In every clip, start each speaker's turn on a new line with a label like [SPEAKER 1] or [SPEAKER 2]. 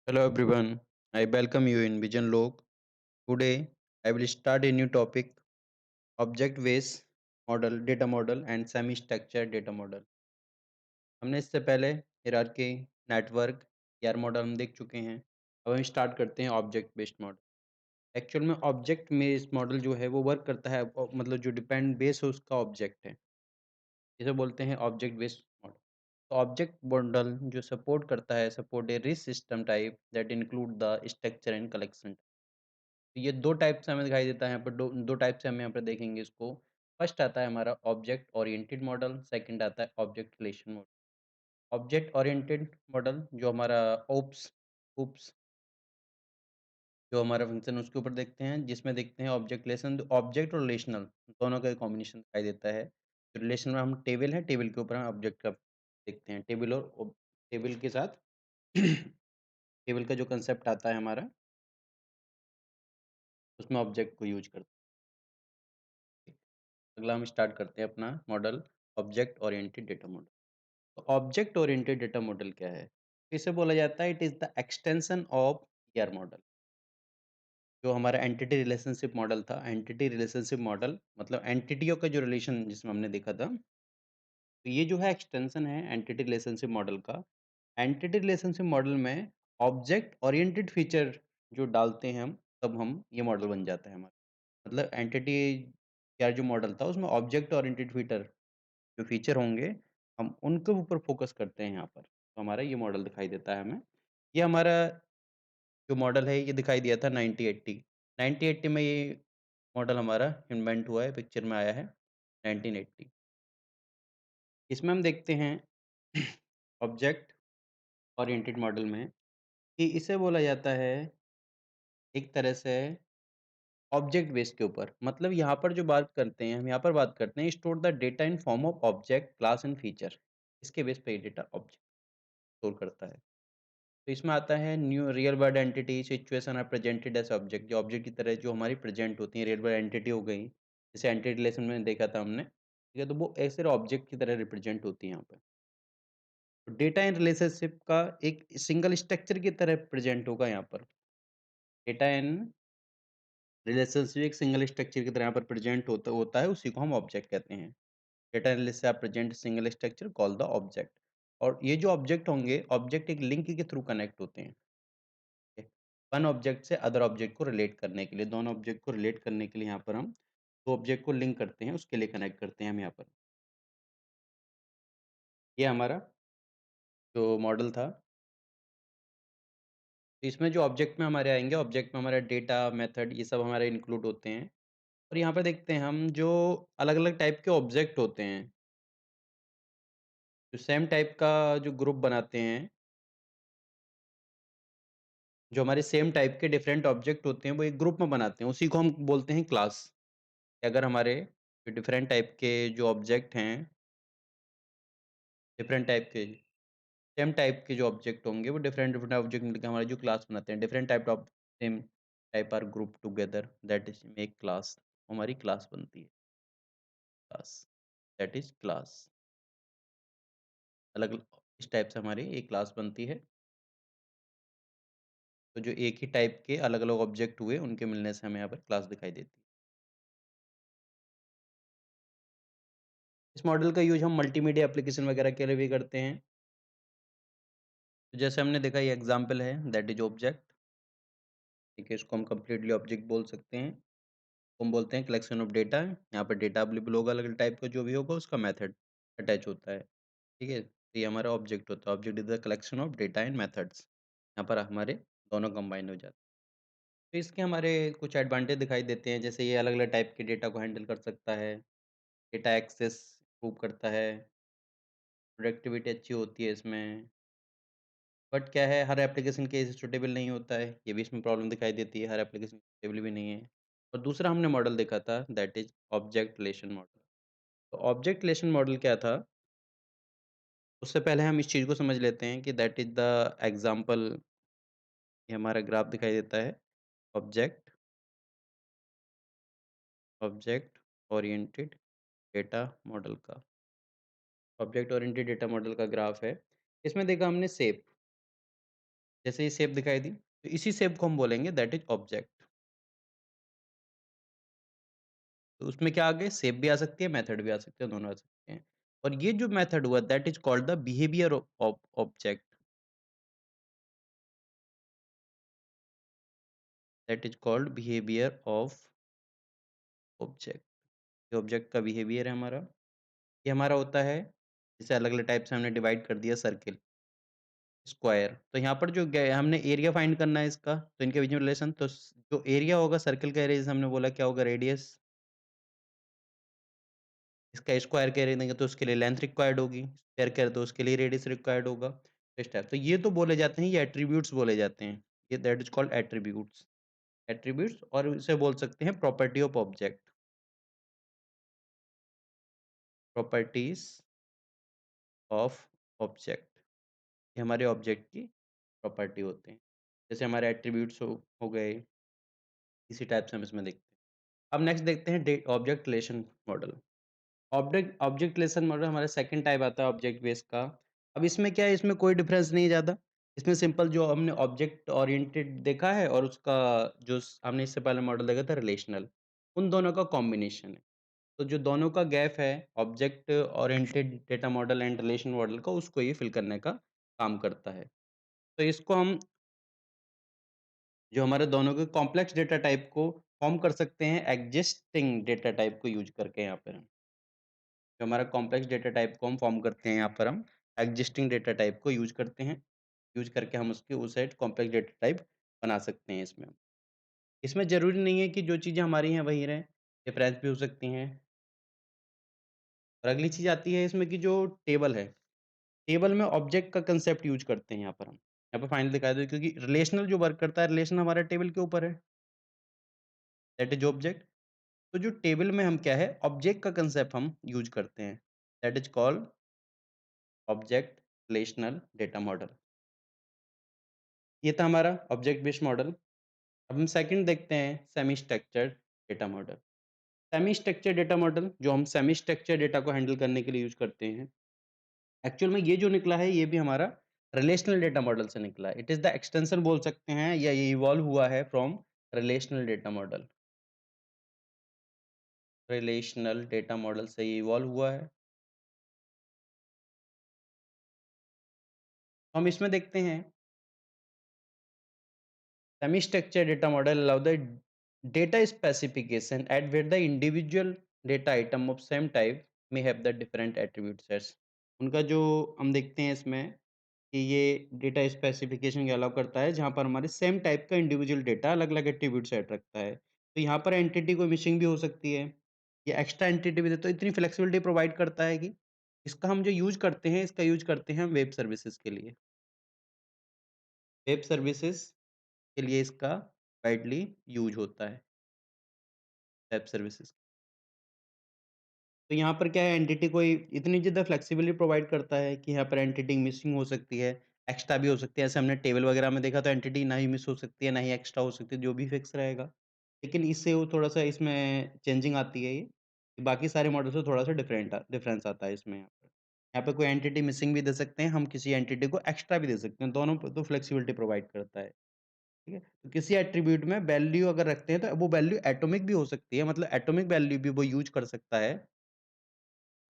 [SPEAKER 1] Hello everyone, I welcome you in Vision Log. Today I will start a new topic object based model, data model and semi structured data model. हमने इससे पहले hierarchy, network, यार model हम देख चुके हैं। अब हम स्टार्ट करते हैं ऑब्जेक्ट बेस्ड मॉडल। एक्चुअल में ऑब्जेक्ट बेस्ड मॉडल जो है वो वर्क करता है मतलब जो डिपेंड बेस है उसका ऑब्जेक्ट है। इसे बोलते हैं ऑब्जेक्ट बेस्ड मॉडल। तो ऑब्जेक्ट मॉडल जो सपोर्ट करता है support A rich system type that include the structure and collection. तो ये 2 टाइप से हमें दिखाई देता है यहाँ पर 2 टाइप से हम यहाँ पर देखेंगे इसको। फर्स्ट आता है हमारा ऑब्जेक्ट ओरिएंटेड मॉडल, सेकंड आता है object relation model. Object oriented model जो हमारा ओप्स ओप्स जो हमारा फंक्शन है उसके ऊपर देखते हैं, जिसमें देखते हैं ऑब्जेक्ट रिलेशन ऑब्जेक्ट और रिलेशनल दोनों का कॉम्बिनेशन दिखाई देता है। तो रिलेशन में हम टेबल है, टेबल के ऊपर हम ऑब्जेक्ट का देखते हैं। टेबल के साथ टेबल का जो कंसेप्ट आता है हमारा, उसमें ऑब्जेक्ट को यूज़ करते हैं। अगला हम स्टार्ट करते हैं अपना model object oriented data model. तो ऑब्जेक्ट ओरिएंटेड डेटा मॉडल क्या है? इसे बोला जाता है it is the extension of ER model. जो हमारा एंटिटी रिलेशनशिप मॉडल था, एंटिटी रिलेशनशिप मॉडल मतलब एंटिटियों का जो रिलेशन जिसमें हमने देखा था, तो ये जो है एक्सटेंशन है एंटिटी रिलेशनशिप मॉडल का। एंटिटी रिलेशनशिप मॉडल में ऑब्जेक्ट ओरिएंटेड फीचर जो डालते हैं हम, तब हम ये मॉडल बन जाता है हमारा। मतलब एंटिटी या जो मॉडल था उसमें ऑब्जेक्ट ओरिएंटेड फीचर जो फीचर होंगे, हम उनके ऊपर फ़ोकस करते हैं यहाँ पर। तो हमारा ये मॉडल दिखाई देता है हमें। ये हमारा जो मॉडल है ये दिखाई दिया था 1980। 1980 में ये मॉडल हमारा इन्वेंट हुआ है, पिक्चर में आया है 1980। इसमें हम देखते हैं ऑब्जेक्ट ओरिएंटेड मॉडल में कि इसे बोला जाता है एक तरह से ऑब्जेक्ट बेस के ऊपर। मतलब यहाँ पर जो बात करते हैं, हम यहाँ पर बात करते हैं store the data in form of object, class and feature. इसके बेस पे ये डेटा ऑब्जेक्ट स्टोर करता है। तो इसमें आता है new real world entity situation are presented as object. जो ऑब्जेक्ट की तरह जो हमारी प्रेजेंट होती हैं, रियल वर्ल्ड एंटिटी हो गई, जैसे एंटिटी रिलेशन में देखा था हमने, ठीक है? तो वो ऐसे ऑब्जेक्ट की तरह रिप्रेजेंट होती है यहाँ पे। तो डेटा इन रिलेशनशिप का एक सिंगल स्ट्रक्चर की तरह प्रेजेंट होगा यहाँ पर। डेटा इन रिलेशनशिप एक सिंगल स्ट्रक्चर की तरह यहाँ पर प्रेजेंट होता होता है, उसी को हम ऑब्जेक्ट कहते हैं। डेटा एनालिसिस से आप present single structure call the object. और ये जो ऑब्जेक्ट होंगे, ऑब्जेक्ट एक लिंक के थ्रू कनेक्ट होते हैं। वन ऑब्जेक्ट से अदर ऑब्जेक्ट को रिलेट करने के लिए, दोनों ऑब्जेक्ट को रिलेट करने के लिए यहाँ पर हम 2 ऑब्जेक्ट को लिंक करते हैं, उसके लिए कनेक्ट करते हैं हम यहाँ पर। ये हमारा जो मॉडल था, तो इसमें जो ऑब्जेक्ट में हमारे आएँगे, ऑब्जेक्ट में हमारा डेटा, मेथड ये सब हमारे इंक्लूड होते हैं। और यहाँ पे देखते हैं हम जो अलग-अलग टाइप के ऑब्जेक्ट होते हैं, जो सेम टाइप का जो ग्रुप बनाते हैं, जो हमारे सेम टाइप के डिफरेंट ऑब्जेक्ट होते हैं, वो एक ग्रुप में बनाते हैं, उसी को हम बोलते हैं क्लास। अगर हमारे जो डिफरेंट टाइप के जो ऑब्जेक्ट हैं, डिफरेंट टाइप के सेम टाइप के जो ऑब्जेक्ट होंगे वो डिफरेंट डिफरेंट ऑब्जेक्ट मिलके हमारा जो क्लास बनाते हैं, different type of same type are group together that is make class. हमारी क्लास बनती है, क्लास दैट इज क्लास। अलग इस टाइप से हमारी एक क्लास बनती है। तो जो एक ही टाइप के अलग अलग ऑब्जेक्ट हुए उनके मिलने से हमें यहाँ पर क्लास दिखाई देती है। इस मॉडल का यूज हम मल्टीमीडिया एप्लीकेशन वगैरह के लिए भी करते हैं। तो जैसे हमने देखा ये एग्जाम्पल है दैट इज ऑब्जेक्ट। ठीक है, इसको हम कम्प्लीटली ऑब्जेक्ट बोल सकते हैं। हम बोलते हैं कलेक्शन ऑफ डेटा। यहाँ पर डेटा अवेलेबल होगा अलग-अलग टाइप का, जो भी होगा उसका मेथड अटैच होता है, ठीक है? तो ये हमारा ऑब्जेक्ट होता है। Object is the collection of data and methods. यहाँ पर हमारे दोनों कंबाइन हो जाते हैं। तो इसके हमारे कुछ एडवांटेज दिखाई देते हैं, जैसे ये अलग-अलग टाइप के डेटा को हैंडल कर सकता है, डेटा एक्सेस इम्प्रूव करता है, प्रोडक्टिविटी अच्छी होती है इसमें। बट क्या है, हर एप्लीकेशन के लिए सूटेबल नहीं होता है, ये भी इसमें प्रॉब्लम दिखाई देती है, हर एप्लीकेशन सूटेबल भी नहीं है। और दूसरा हमने मॉडल देखा था that is object relation model. तो ऑब्जेक्ट रिलेशन मॉडल क्या था? उससे पहले हम इस चीज़ को समझ लेते हैं कि दैट इज़ द एग्ज़ाम्पल। ये हमारा ग्राफ दिखाई देता है object object oriented data model का। ऑब्जेक्ट ओरिएंटेड डेटा मॉडल का ग्राफ है। इसमें देखा हमने शेप, जैसे ये शेप दिखाई दी, तो इसी शेप को हम बोलेंगे दैट इज़ ऑब्जेक्ट। तो उसमें क्या आ गए शेप भी आ सकती है, मेथड भी आ सकते हैं, दोनों आ सकते हैं। और ये जो मेथड हुआ that is called the behaviour of object, that is called behaviour of object. ये ऑब्जेक्ट का बिहेवियर है हमारा। ये हमारा होता है, जैसे अलग-अलग टाइप से हमने डिवाइड कर दिया सर्किल, स्क्वायर। तो यहाँ पर जो गया हमने एरिया फाइंड करना है इसका, तो इनके बीच में रिलेशन तो जो एरिया होगा सर्किल का एरिया जैसे हमने बोला क्या होगा रेडियस, इसका स्क्वायर कह रहे देंगे तो उसके लिए लेंथ रिक्वायर्ड होगी, स्क्वायर कह रहे तो उसके लिए रेडियस रिक्वायर्ड होगा। इस टाइप तो ये तो बोले जाते हैं, ये एट्रीब्यूट्स बोले जाते हैं। ये that is called attributes. Attributes और इसे बोल सकते हैं property of object, properties of object. ये हमारे ऑब्जेक्ट की प्रॉपर्टी होते हैं। जैसे हमारे एट्रीब्यूट्स हो गए, इसी टाइप से हम इसमें देखते हैं। अब नेक्स्ट देखते हैं day object relation model. Object object relation model हमारा सेकंड टाइप आता है ऑब्जेक्ट बेस्ड का। अब इसमें क्या है, इसमें कोई डिफरेंस नहीं है ज़्यादा। इसमें सिंपल जो हमने ऑब्जेक्ट ओरिएंटेड देखा है और उसका जो हमने इससे पहले मॉडल देखा था रिलेशनल, उन दोनों का कॉम्बिनेशन है। तो जो दोनों का गैप है object oriented data model and relation model का, उसको ये फिल करने का काम करता है। तो इसको हम जो हमारे दोनों के कॉम्प्लेक्स डेटा टाइप को फॉर्म कर सकते हैं एग्जिस्टिंग डेटा टाइप को यूज करके यहाँ पर। जो हमारा कॉम्प्लेक्स डेटा टाइप को हम फॉर्म करते हैं यहाँ पर हम एग्जिस्टिंग डेटा टाइप को यूज़ करते हैं। यूज़ करके हम उसकी उस साइड कॉम्प्लेक्स डेटा टाइप बना सकते हैं इसमें। इसमें ज़रूरी नहीं है कि जो चीज़ें हमारी हैं वही रहें, डिफरेंस भी हो सकती हैं। और अगली चीज़ आती है इसमें कि जो टेबल है, टेबल में ऑब्जेक्ट का कंसेप्ट यूज़ करते हैं यहाँ पर हम। यहाँ पे फाइनल दिखा दो क्योंकि रिलेशनल जो वर्क करता है, रिलेशन हमारा टेबल के ऊपर है, दैट इज़ ऑब्जेक्ट। तो जो टेबल में हम क्या है, ऑब्जेक्ट का कंसेप्ट हम यूज़ करते हैं, that is called object relational data model. ये था हमारा ऑब्जेक्ट बेस्ड मॉडल। अब हम सेकंड देखते हैं semi structured data model. Semi structured data model जो हम सेमी स्ट्रक्चर्ड डेटा को हैंडल करने के लिए यूज़ करते हैं। एक्चुअल में ये जो निकला है ये भी हमारा रिलेशनल डेटा मॉडल से निकला है। इट इज़ द एक्सटेंशन बोल सकते हैं या ये इवॉल्व हुआ है from relational data model. Relational data model से ये इवॉल्व हुआ है। तो हम इसमें देखते हैं semi-structured data model allow the data specification at where the individual data item of same type may have the different attribute sets। उनका जो हम देखते हैं इसमें कि ये डेटा स्पेसिफिकेशन ये अलाउ करता है जहाँ पर हमारे सेम टाइप का इंडिविजुअल डेटा अलग-अलग एट्रीब्यूट सेट रखता है। तो यहाँ पर एंटिटी कोई मिसिंग भी हो सकती है या एक्स्ट्रा एंटिटी भी दे तो इतनी फ्लेक्सिबिलिटी प्रोवाइड करता है कि इसका हम जो यूज़ करते हैं इसका यूज़ करते हैं हम वेब सर्विसेज़ के लिए। वेब सर्विसेज़ के लिए इसका वाइडली यूज़ होता है, वेब सर्विसेज़। तो यहाँ पर क्या है एंटिटी कोई इतनी ज़्यादा फ्लेक्सिबिलिटी प्रोवाइड करता है कि यहाँ पर एंटिटी मिसिंग हो सकती है, एक्स्ट्रा भी हो सकती है। ऐसे हमने टेबल वगैरह में देखा तो एंटिटी ना ही मिस हो सकती है, ना ही एक्स्ट्रा हो सकती है, जो भी फिक्स रहेगा। लेकिन इससे वो थोड़ा-सा इसमें चेंजिंग आती है ये, कि बाकी सारे मॉडल से थोड़ा-सा डिफरेंस आता है इसमें यहाँ पर। यहाँ पे कोई एंटिटी मिसिंग भी दे सकते हैं, हम किसी एंटिटी को एक्स्ट्रा भी दे सकते हैं, दोनों पे तो फ्लेक्सिबिलिटी प्रोवाइड करता है। ठीक है? तो किसी एट्रिब्यूट में वैल्यू अगर रखते हैं तो वो वैल्यू एटॉमिक भी हो सकती है, मतलब एटॉमिक वैल्यू भी वो यूज़ कर सकता है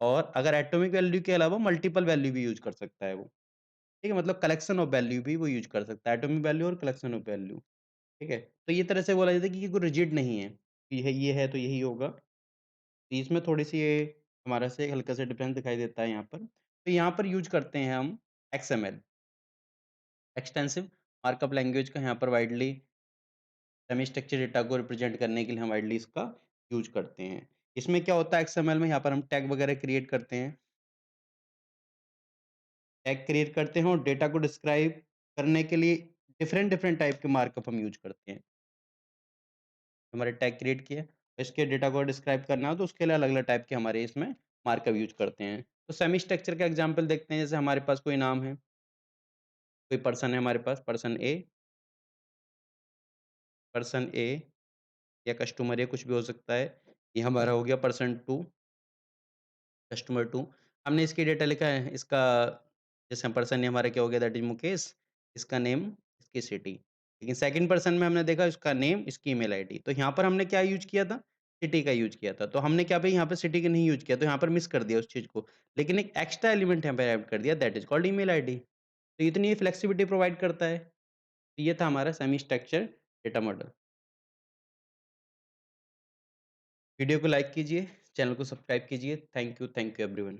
[SPEAKER 1] और अगर एटॉमिक वैल्यू के अलावा मल्टीपल वैल्यू भी यूज़ कर सकता है वो। ठीक है? मतलब कलेक्शन ऑफ वैल्यू भी वो यूज़ कर सकता है, एटॉमिक वैल्यू और कलेक्शन ऑफ वैल्यू। ठीक है? तो ये तरह से बोला जाता है कि ये कोई रिजिड नहीं है, कि ये है तो यही होगा। तो इसमें थोड़ी-सी ये हमारा से हल्का सा डिफरेंस दिखाई देता है यहाँ पर। तो यहाँ पर यूज़ करते हैं हम एक्सएमएल, एक्सटेंसिव मार्कअप लैंग्वेज का यहाँ पर वाइडली सेमी स्ट्रक्चर डेटा को रिप्रेजेंट करने के लिए हम वाइडली इसका यूज़ करते हैं। इसमें क्या होता है एक्सएमएल में यहाँ पर हम टैग वगैरह क्रिएट करते हैं। टैग क्रिएट करते हैं और डेटा को डिस्क्राइब करने के लिए डिफरेंट डिफरेंट टाइप के मार्कअप हम यूज़ करते हैं। हमारे टैग क्रिएट किए, इसके डेटा को डिस्क्राइब करना हो तो उसके लिए अलग-अलग टाइप के हमारे इसमें मार्कअप यूज़ करते हैं। तो सेमी स्ट्रक्चर का एग्ज़ाम्पल देखते हैं, जैसे हमारे पास कोई नाम है, कोई पर्सन है हमारे पास, पर्सन ए या कस्टमर ए कुछ भी हो सकता है। ये हमारा हो गया पर्सन 2, कस्टमर 2। हमने इसकी डेटा लिखा है, इसका जैसे पर्सन ने हमारा क्या हो गया दैट इज़ मुकेश, इसका नेम इसकी सिटी। लेकिन सेकंड पर्सन में हमने देखा इसका नेम, इसकी ईमेल आईडी। तो यहाँ पर हमने क्या यूज़ किया था? सिटी का यूज़ किया था। तो हमने क्या भई यहाँ पे सिटी का नहीं यूज़ किया, तो यहाँ पर मिस कर दिया उस चीज़ को। लेकिन एक एक्स्ट्रा एलिमेंट यहाँ पे ऐड कर दिया that is called email ID. तो इतनी फ्लेक्सिबिलिटी प्रोवाइड करता है। तो ये था हमारा semi structured data model. Video को लाइक कीजिए, चैनल को सब्सक्राइब कीजिए। Thank you everyone.